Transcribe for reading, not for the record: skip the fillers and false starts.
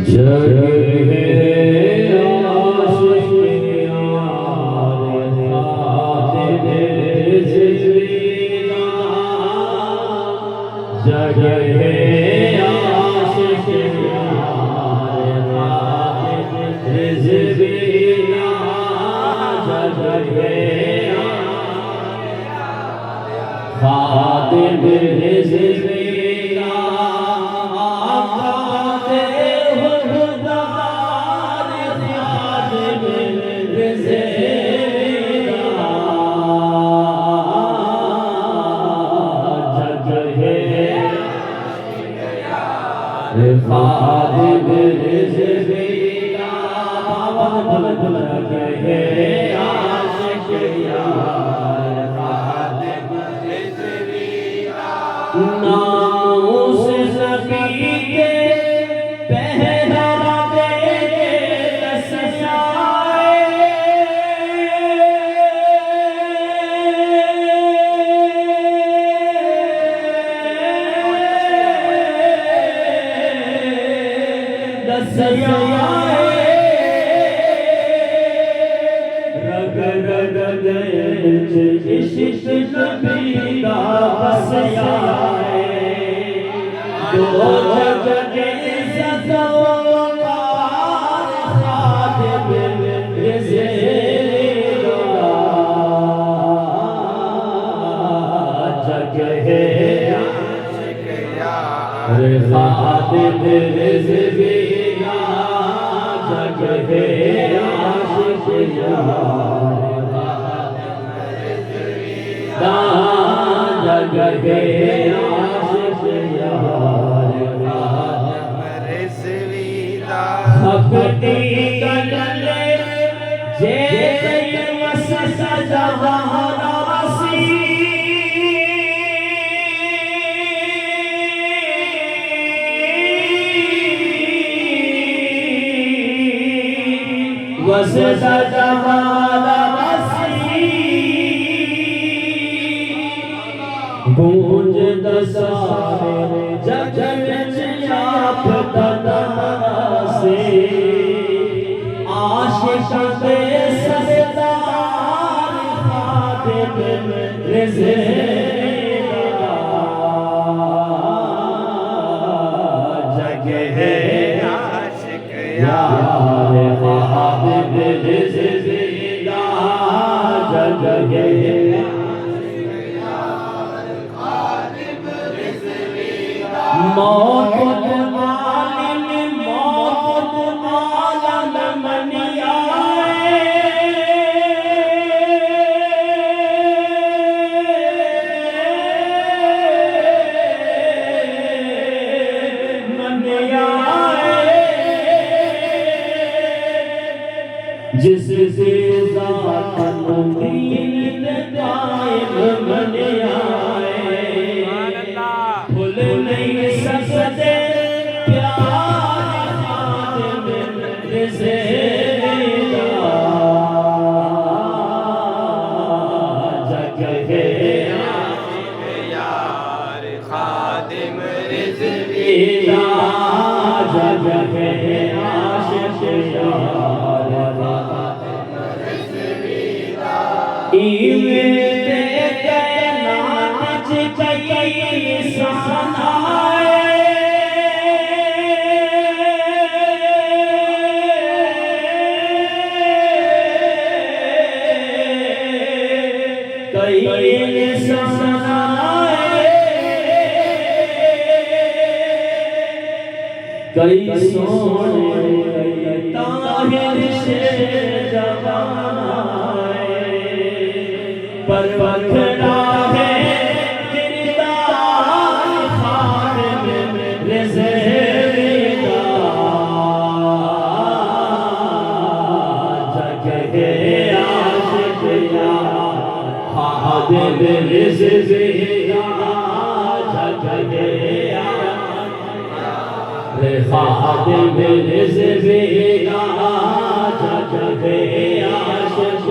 जग है आशिकियाँ खातिर जिंदगा जग है आशिकियाँ खातिर जिंदगा जग है खातिर जिंदगा खादिम रिज़क़िया बल है आशिक यार खादिम रिज़क़िया नामुस नबी के पहरा दे रग रग इश्क़ नबी का बसया दो जग इज़्ज़त खादिम रिज़क़िया जग है आशिक यार खादिम रिज़क़िया जग है आशिक यार जग है आशिक यार भक्ति कलले जे वस सजवासी वस सजवासी गूंज दसारे जग में आप तनासे आशिक के सरदार खादिम रिज़क़िया जग है आशिक यार खादिम रिज़क़िया जग है मौत आलिम मौत आलम मनिया मनिया जिस से ज़ात दीन कायम मनिया भूल नहीं सकते प्यार खादिम रिज़क़िया जग है आशिक यार खादिम रिज़क़िया जग है आशिक यार खादिम रिज़क़िया इवे कई सोने ताहिर से जवाए पर बखरा है किरदार खादिम रिज़क़िया जग है आशिक यार खादिम रिज़क़िया जग है खादिम रिज़क़िया जग है आशिक